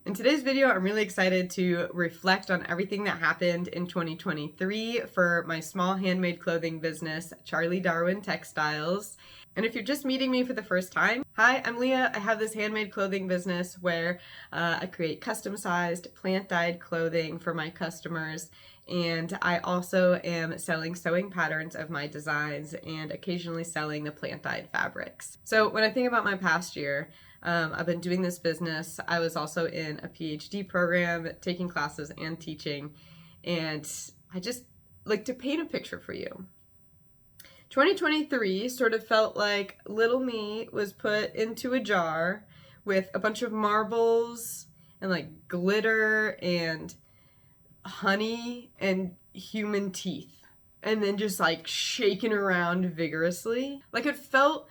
In today's video, I'm really excited to reflect on everything that happened in 2023 for my small handmade clothing business, Charlie Darwin Textiles. And if you're just meeting me for the first time, hi, I'm Leah. I have this handmade clothing business where I create custom-sized, plant-dyed clothing for my customers. And I also am selling sewing patterns of my designs and occasionally selling the plant-dyed fabrics. So when I think about my past year, I've been doing this business. I was also in a PhD program, taking classes and teaching. And I just like to paint a picture for you. 2023 sort of felt like little me was put into a jar with a bunch of marbles and like glitter and honey and human teeth, and then just like shaken around vigorously. Like it felt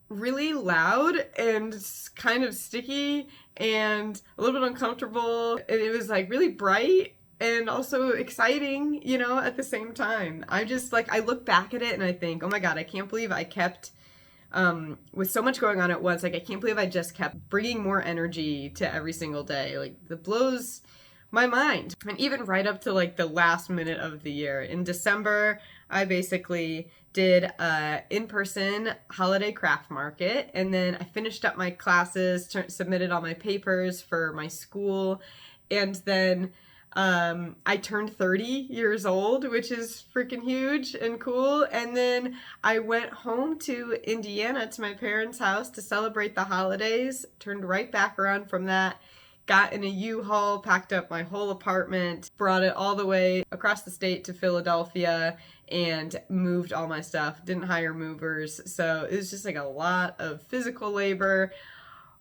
really loud and kind of sticky and a little bit uncomfortable, and it was like really bright and also exciting, you know, at the same time. I just like, I look back at it and I think, oh my God, I can't believe I kept, with so much going on at once, like I can't believe I just kept bringing more energy to every single day. Like it blows my mind. And even right up to like the last minute of the year. In December, I basically did a in-person holiday craft market, and then I finished up my classes, submitted all my papers for my school, and then I turned 30 years old, which is freaking huge and cool. And then I went home to Indiana to my parents' house to celebrate the holidays, turned right back around from that, got in a U-Haul, packed up my whole apartment, brought it all the way across the state to Philadelphia, and moved all my stuff. Didn't hire movers. So it was just like a lot of physical labor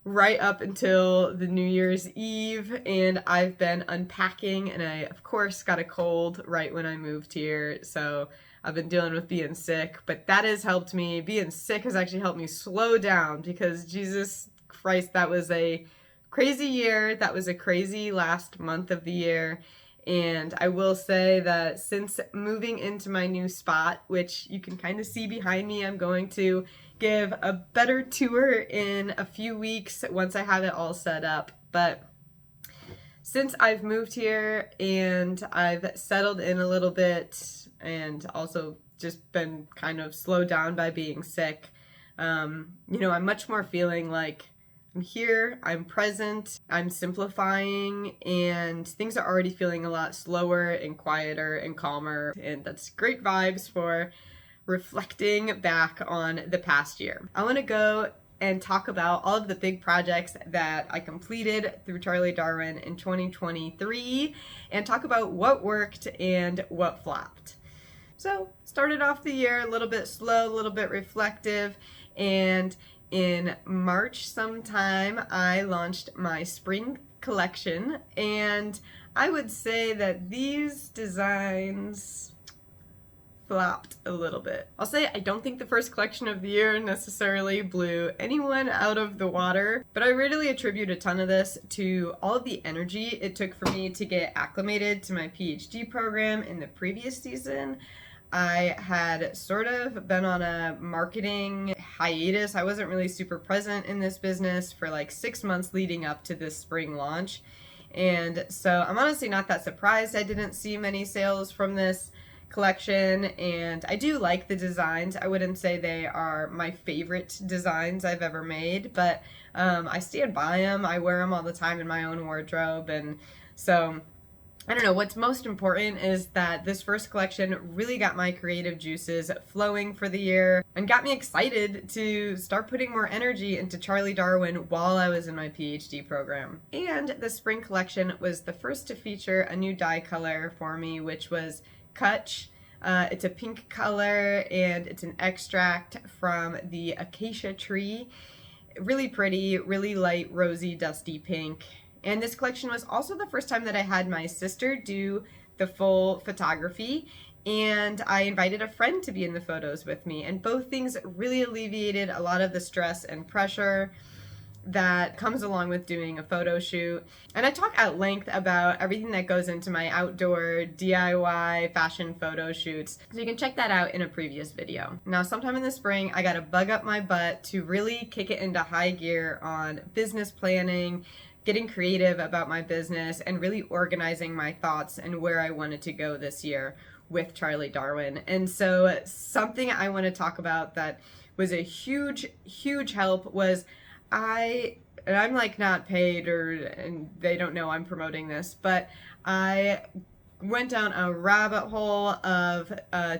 right up until the New Year's Eve. And I've been unpacking, and I, of course, got a cold right when I moved here. So I've been dealing with being sick, but that has helped me. Being sick has actually helped me slow down, because Jesus Christ, that was a crazy year. That was a crazy last month of the year. And I will say that since moving into my new spot, which you can kind of see behind me, I'm going to give a better tour in a few weeks once I have it all set up. But since I've moved here and I've settled in a little bit and also just been kind of slowed down by being sick, you know, I'm much more feeling like I'm here, I'm present, I'm simplifying, and things are already feeling a lot slower and quieter and calmer, and that's great vibes for reflecting back on the past year. I want to go and talk about all of the big projects that I completed through Charlie Darwin in 2023 and talk about what worked and what flopped. So, started off the year a little bit slow, a little bit reflective, and in March sometime, I launched my spring collection, and I would say that these designs flopped a little bit. I'll say I don't think the first collection of the year necessarily blew anyone out of the water, but I really attribute a ton of this to all of the energy it took for me to get acclimated to my PhD program in the previous season. I had sort of been on a marketing hiatus. I wasn't really super present in this business for like 6 months leading up to this spring launch. And so I'm honestly not that surprised I didn't see many sales from this collection. And I do like the designs. I wouldn't say they are my favorite designs I've ever made, but I stand by them. I wear them all the time in my own wardrobe. And so I don't know, what's most important is that this first collection really got my creative juices flowing for the year and got me excited to start putting more energy into Charlie Darwin while I was in my PhD program. And the spring collection was the first to feature a new dye color for me, which was Kutch. It's a pink color, and it's an extract from the acacia tree. Really pretty, really light, rosy, dusty pink. And this collection was also the first time that I had my sister do the full photography, and I invited a friend to be in the photos with me, and both things really alleviated a lot of the stress and pressure that comes along with doing a photo shoot. And I talk at length about everything that goes into my outdoor DIY fashion photo shoots, so you can check that out in a previous video. Now, sometime in the spring, I got to bug up my butt to really kick it into high gear on business planning, getting creative about my business and really organizing my thoughts and where I wanted to go this year with Charlie Darwin. And so something I want to talk about that was a huge, huge help was and I'm like not paid and they don't know I'm promoting this, but I went down a rabbit hole of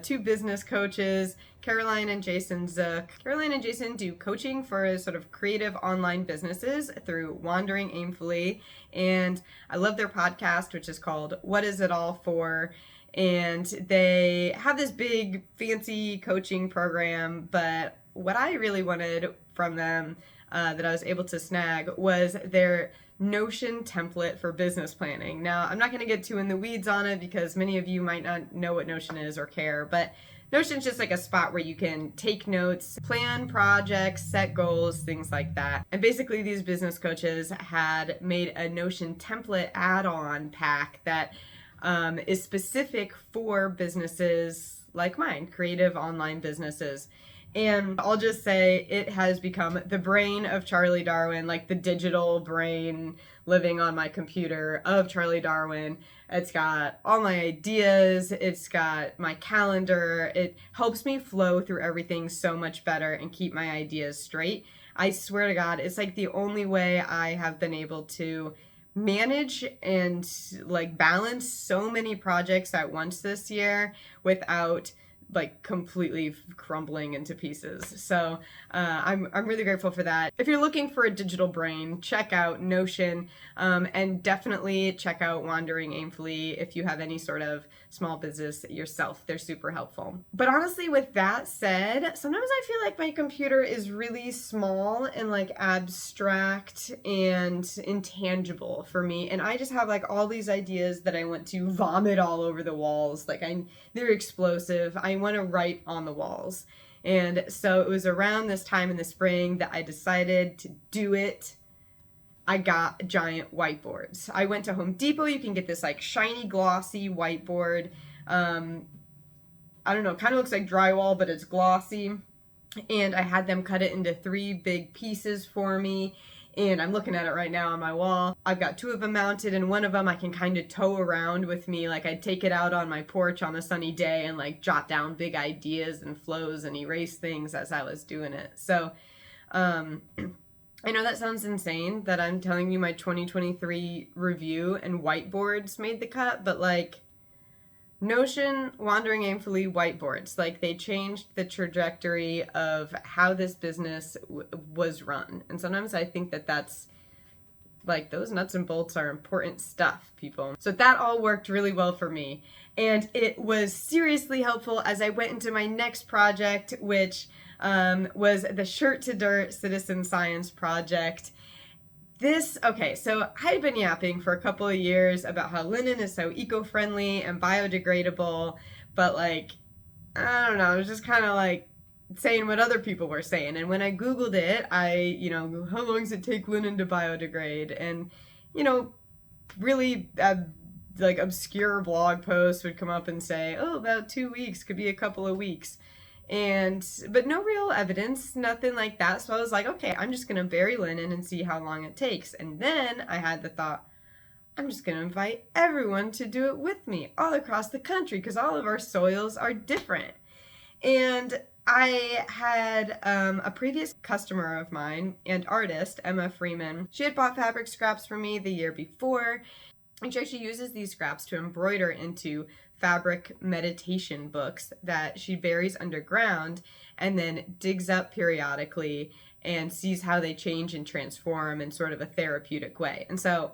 two business coaches, Caroline and Jason Zook. Caroline and Jason do coaching for sort of creative online businesses through Wandering Aimfully, and I love their podcast, which is called What Is It All For? And they have this big fancy coaching program, but what I really wanted from them that I was able to snag was their Notion template for business planning. Now, I'm not going to get too in the weeds on it because many of you might not know what Notion is or care, but Notion's just like a spot where you can take notes, plan projects, set goals, things like that. And basically these business coaches had made a Notion template add-on pack that is specific for businesses like mine, creative online businesses. And I'll just say it has become the brain of Charlie Darwin, like the digital brain living on my computer of Charlie Darwin. It's got all my ideas, it's got my calendar, it helps me flow through everything so much better and keep my ideas straight. I swear to God, it's like the only way I have been able to manage and like balance so many projects at once this year without like completely crumbling into pieces. So I'm really grateful for that. If you're looking for a digital brain, check out Notion, and definitely check out Wandering Aimfully if you have any sort of small business yourself. They're super helpful. But honestly, with that said, sometimes I feel like my computer is really small and like abstract and intangible for me, and I just have like all these ideas that I want to vomit all over the walls. Like they're explosive. I want to write on the walls. And so it was around this time in the spring that I decided to do it. I got giant whiteboards. I went to Home Depot. You can get this like shiny glossy whiteboard. I don't know, kind of looks like drywall, but it's glossy. And I had them cut it into 3 big pieces for me. And I'm looking at it right now on my wall. I've got 2 of them mounted, and one of them I can kind of tow around with me. Like I'd take it out on my porch on a sunny day and like jot down big ideas and flows and erase things as I was doing it. So I know that sounds insane that I'm telling you my 2023 review and whiteboards made the cut, but like Notion, Wandering Aimfully, whiteboards, like they changed the trajectory of how this business was run. And sometimes I think that that's like those nuts and bolts are important stuff, people. So that all worked really well for me. And it was seriously helpful as I went into my next project, which was the Shirt to Dirt Citizen Science Project. Okay, so I'd been yapping for a couple of years about how linen is so eco-friendly and biodegradable, but like, I don't know, I was just kind of like saying what other people were saying. And when I Googled it, how long does it take linen to biodegrade? And, really like obscure blog posts would come up and say, oh, about 2 weeks, could be a couple of weeks. But no real evidence, nothing like that. So I was like, okay, I'm just going to bury linen and see how long it takes. And then I had the thought, I'm just going to invite everyone to do it with me all across the country because all of our soils are different. And I had a previous customer of mine and artist, Emma Freeman. She had bought fabric scraps from me the year before, and she actually uses these scraps to embroider into fabric meditation books that she buries underground and then digs up periodically and sees how they change and transform in sort of a therapeutic way. And so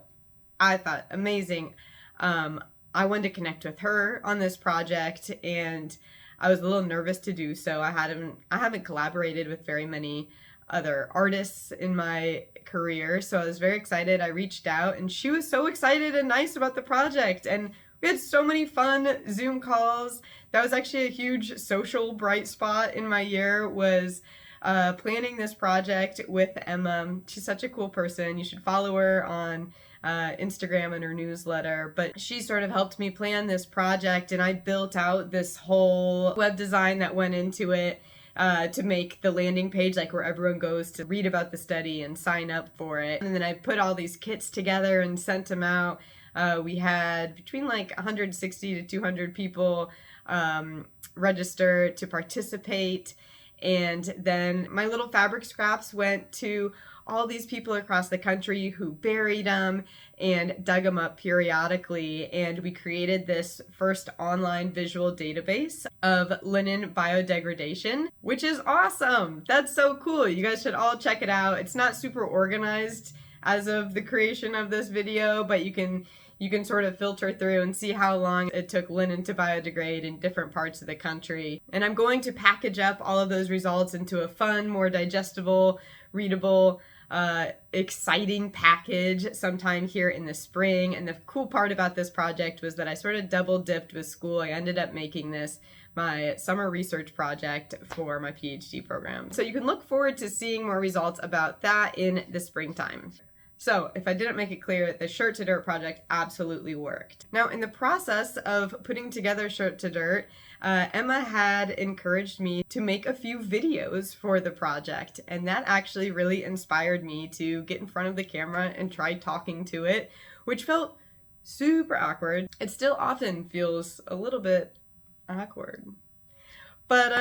I thought, amazing. I wanted to connect with her on this project, and I was a little nervous to do so. I haven't collaborated with very many other artists in my career, so I was very excited. I reached out, and she was so excited and nice about the project, and we had so many fun Zoom calls. That was actually a huge social bright spot in my year, was planning this project with Emma. She's such a cool person. You should follow her on Instagram and her newsletter. But she sort of helped me plan this project, and I built out this whole web design that went into it. to make the landing page, like where everyone goes to read about the study and sign up for it. And then I put all these kits together and sent them out. We had between like 160 to 200 people register to participate. And then my little fabric scraps went to all these people across the country who buried them and dug them up periodically. And we created this first online visual database of linen biodegradation, which is awesome. That's so cool. You guys should all check it out. It's not super organized as of the creation of this video, but you can sort of filter through and see how long it took linen to biodegrade in different parts of the country. And I'm going to package up all of those results into a fun, more digestible, readable, exciting package sometime here in the spring. And the cool part about this project was that I sort of double dipped with school. I ended up making this my summer research project for my PhD program. So you can look forward to seeing more results about that in the springtime. So if I didn't make it clear, the Shirt to Dirt project absolutely worked. Now, in the process of putting together Shirt to Dirt, Emma had encouraged me to make a few videos for the project, and that actually really inspired me to get in front of the camera and try talking to it, which felt super awkward. It still often feels a little bit awkward. But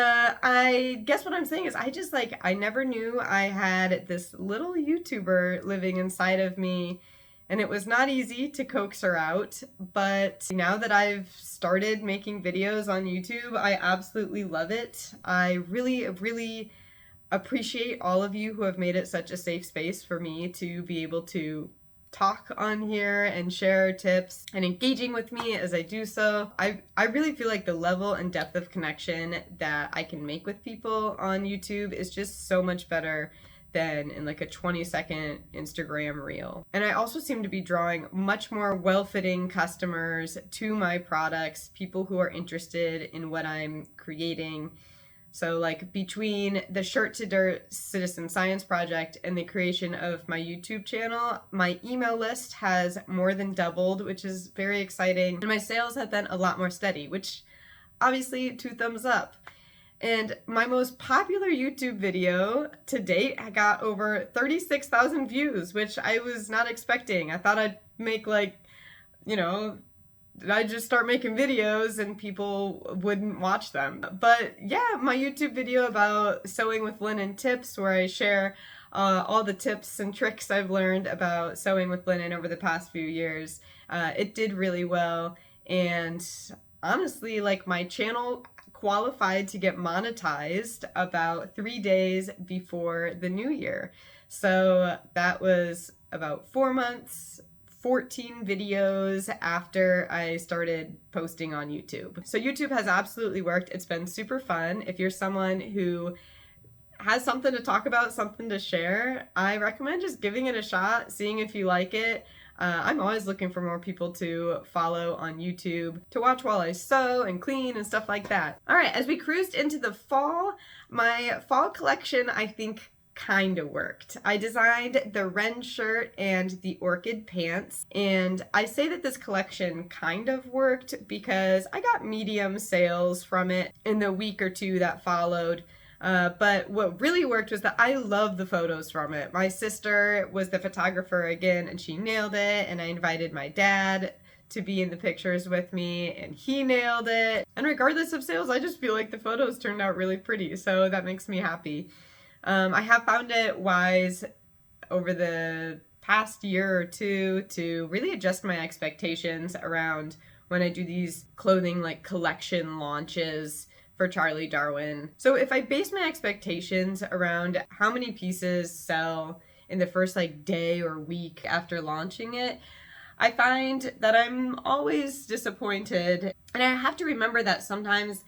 I guess what I'm saying is I never knew I had this little YouTuber living inside of me, and it was not easy to coax her out. But now that I've started making videos on YouTube, I absolutely love it. I really, really appreciate all of you who have made it such a safe space for me to be able to talk on here and share tips and engaging with me as I do so. I really feel like the level and depth of connection that I can make with people on YouTube is just so much better than in like a 20-second Instagram reel. And I also seem to be drawing much more well-fitting customers to my products, people who are interested in what I'm creating. So like between the Shirt to Dirt Citizen Science Project and the creation of my YouTube channel, my email list has more than doubled, which is very exciting. And my sales have been a lot more steady, which obviously 2 thumbs up. And my most popular YouTube video to date got over 36,000 views, which I was not expecting. I thought I'd make like, I'd just start making videos and people wouldn't watch them. But yeah, my YouTube video about sewing with linen tips, where I share all the tips and tricks I've learned about sewing with linen over the past few years, it did really well. And honestly, like my channel qualified to get monetized about 3 days before the new year. So that was about 4 months, 14 videos after I started posting on YouTube. So YouTube has absolutely worked. It's been super fun. If you're someone who has something to talk about, something to share, I recommend just giving it a shot, seeing if you like it. I'm always looking for more people to follow on YouTube to watch while I sew and clean and stuff like that. All right, as we cruised into the fall, my fall collection, I think, kind of worked. I designed the wren shirt and the orchid pants, and I say that this collection kind of worked because I got medium sales from it in the week or 2 that followed. But what really worked was that I love the photos from it. My sister was the photographer again, and she nailed it, and I invited my dad to be in the pictures with me, and he nailed it. And regardless of sales, I just feel like the photos turned out really pretty, so that makes me happy. I have found it wise over the past year or 2 to really adjust my expectations around when I do these clothing like collection launches for Charlie Darwin. So if I base my expectations around how many pieces sell in the first like day or week after launching it, I find that I'm always disappointed. And I have to remember that sometimes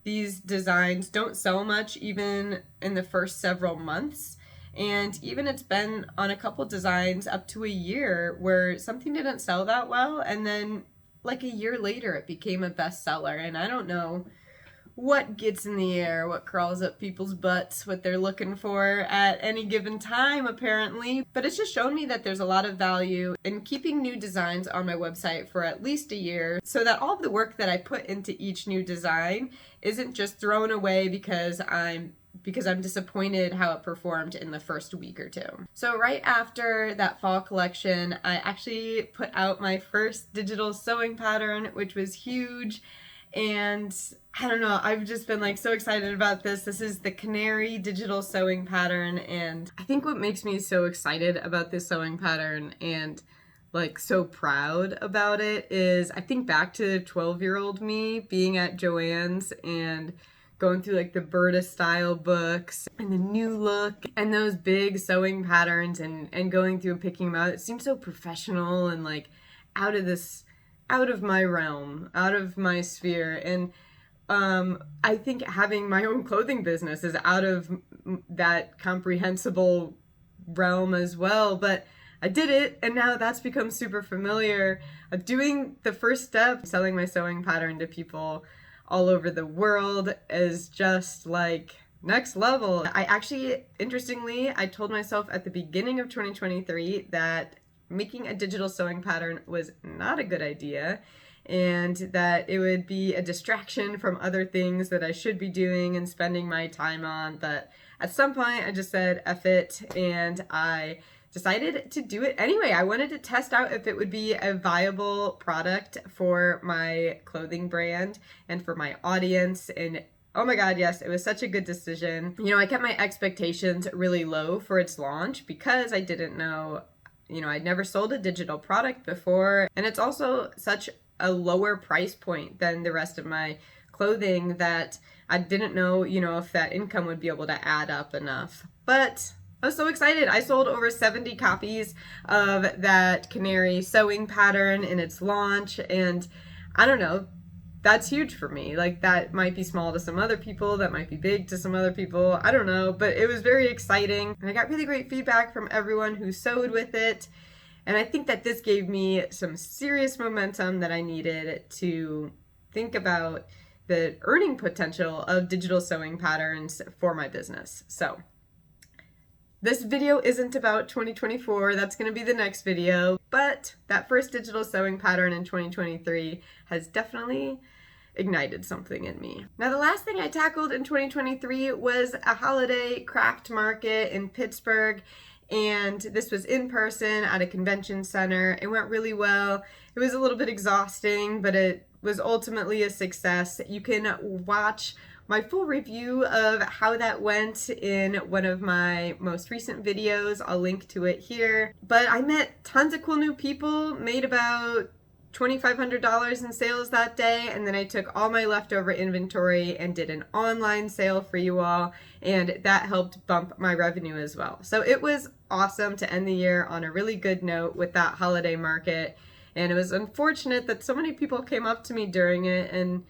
these designs don't sell much even in the first several months. And even it's been on a couple designs up to a year where something didn't sell that well, and then like a year later it became a bestseller. And I don't know what gets in the air, what crawls up people's butts, what they're looking for at any given time, apparently. But it's just shown me that there's a lot of value in keeping new designs on my website for at least a year, so that all of the work that I put into each new design isn't just thrown away because I'm disappointed how it performed in the first week or two. So right after that fall collection, I actually put out my first digital sewing pattern, which was huge. And I don't know, I've just been like so excited about this. This is the Canary digital sewing pattern, and I think what makes me so excited about this sewing pattern and like so proud about it is I think back to 12-year-old me being at Joann's and going through like the Berta style books and the new look and those big sewing patterns and going through and picking them out. It seems so professional and like out of my realm, out of my sphere. And I think having my own clothing business is out of that comprehensible realm as well. But I did it, and now that's become super familiar. Doing the first step, selling my sewing pattern to people all over the world is just like next level. I actually, interestingly, I told myself at the beginning of 2023 that making a digital sewing pattern was not a good idea and that it would be a distraction from other things that I should be doing and spending my time on. But at some point I just said, F it, and I decided to do it anyway. I wanted to test out if it would be a viable product for my clothing brand and for my audience. And oh my God, yes, it was such a good decision. You know, I kept my expectations really low for its launch because I didn't know, you know, I'd never sold a digital product before. And it's also such a lower price point than the rest of my clothing that I didn't know, you know, if that income would be able to add up enough. But I was so excited. I sold over 70 copies of that Canary sewing pattern in its launch, and I don't know, that's huge for me. Like, that might be small to some other people, that might be big to some other people, I don't know, but it was very exciting, and I got really great feedback from everyone who sewed with it, and I think that this gave me some serious momentum that I needed to think about the earning potential of digital sewing patterns for my business. So this video isn't about 2024, that's going to be the next video, but that first digital sewing pattern in 2023 has definitely ignited something in me. Now, the last thing I tackled in 2023 was a holiday craft market in Pittsburgh, and this was in person at a convention center. It went really well. It was a little bit exhausting, but it was ultimately a success. You can watch my full review of how that went in one of my most recent videos. I'll link to it here. But I met tons of cool new people, made about $2,500 in sales that day, and then I took all my leftover inventory and did an online sale for you all, and that helped bump my revenue as well. So it was awesome to end the year on a really good note with that holiday market, and it was unfortunate that so many people came up to me during it and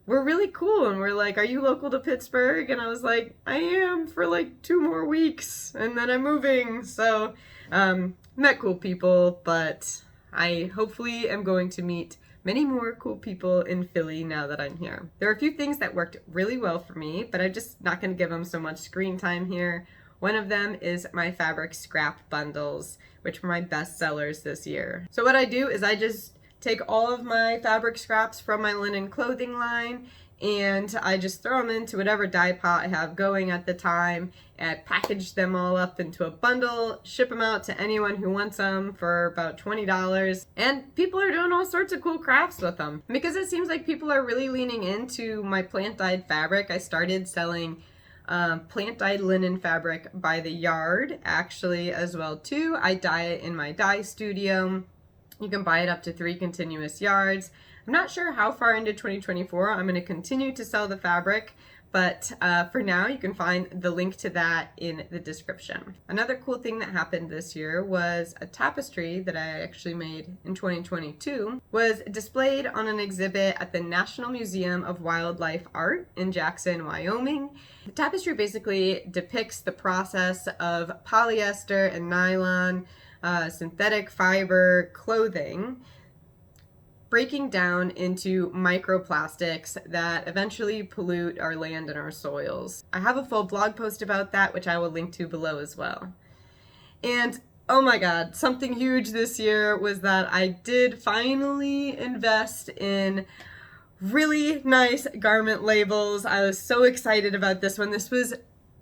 were really cool and were like, "Are you local to Pittsburgh?" And I was like, "I am for like 2 more weeks and then I'm moving." So met cool people, but I hopefully am going to meet many more cool people in Philly now that I'm here. There are a few things that worked really well for me, but I'm just not going to give them so much screen time here. One of them is my fabric scrap bundles, which were my best sellers this year. So what I do is I just take all of my fabric scraps from my linen clothing line and I just throw them into whatever dye pot I have going at the time, and I package them all up into a bundle, ship them out to anyone who wants them for about $20, and people are doing all sorts of cool crafts with them. Because it seems like people are really leaning into my plant-dyed fabric, I started selling plant-dyed linen fabric by the yard actually as well too. I dye it in my dye studio. You can buy it up to 3 continuous yards. I'm not sure how far into 2024 I'm going to continue to sell the fabric, but for now you can find the link to that in the description. Another cool thing that happened this year was a tapestry that I actually made in 2022 was displayed on an exhibit at the National Museum of Wildlife Art in Jackson, Wyoming. The tapestry basically depicts the process of polyester and nylon synthetic fiber clothing breaking down into microplastics that eventually pollute our land and our soils. I have a full blog post about that, which I will link to below as well. And oh my God, something huge this year was that I did finally invest in really nice garment labels. I was so excited about this one. This was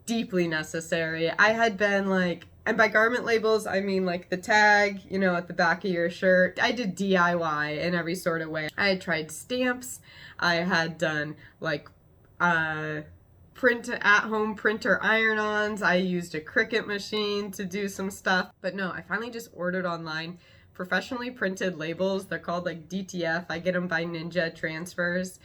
deeply necessary. I had been like, and by garment labels, I mean like the tag, you know, at the back of your shirt. I did DIY in every sort of way. I had tried stamps. I had done like at-home printer iron-ons. I used a Cricut machine to do some stuff. But no, I finally just ordered online professionally printed labels. They're called like DTF. I get them by Ninja Transfers.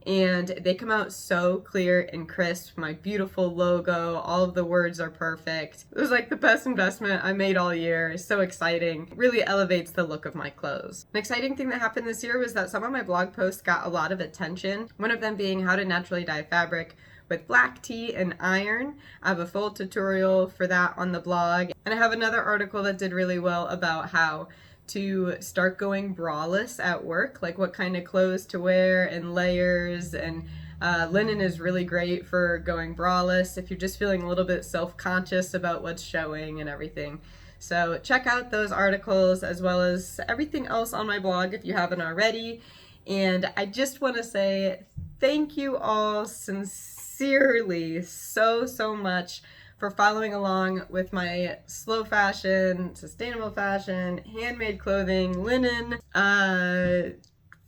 And they come out so clear and crisp. My beautiful logo, all of the words are perfect. It was like the best investment I made all year. It's so exciting. It really elevates the look of my clothes. An exciting thing that happened this year was that some of my blog posts got a lot of attention. One of them being how to naturally dye fabric with black tea and iron. I have a full tutorial for that on the blog. And I have another article that did really well about how to start going braless at work, like what kind of clothes to wear and layers, and linen is really great for going braless if you're just feeling a little bit self-conscious about what's showing and everything. So check out those articles as well as everything else on my blog if you haven't already. And I just want to say thank you all sincerely so much for following along with my slow fashion, sustainable fashion, handmade clothing, linen,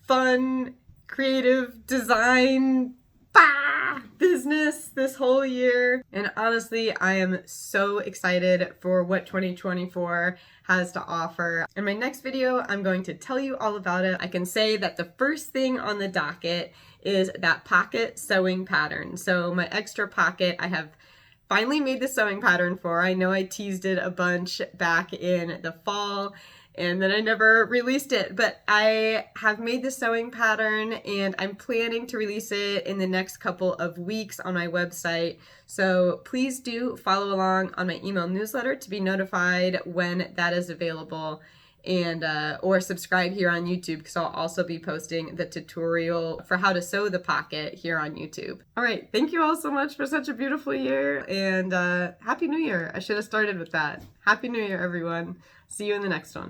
fun, creative design, business this whole year. And honestly, I am so excited for what 2024 has to offer. In my next video, I'm going to tell you all about it. I can say that the first thing on the docket is that pocket sewing pattern. So my extra pocket, I have finally made the sewing pattern for. I know I teased it a bunch back in the fall and then I never released it, but I have made the sewing pattern and I'm planning to release it in the next couple of weeks on my website. So please do follow along on my email newsletter to be notified when that is available, and or subscribe here on YouTube because I'll also be posting the tutorial for how to sew the pocket here on YouTube. All right, thank you all so much for such a beautiful year, and Happy New Year. I should have started with that. Happy New Year, everyone. See you in the next one.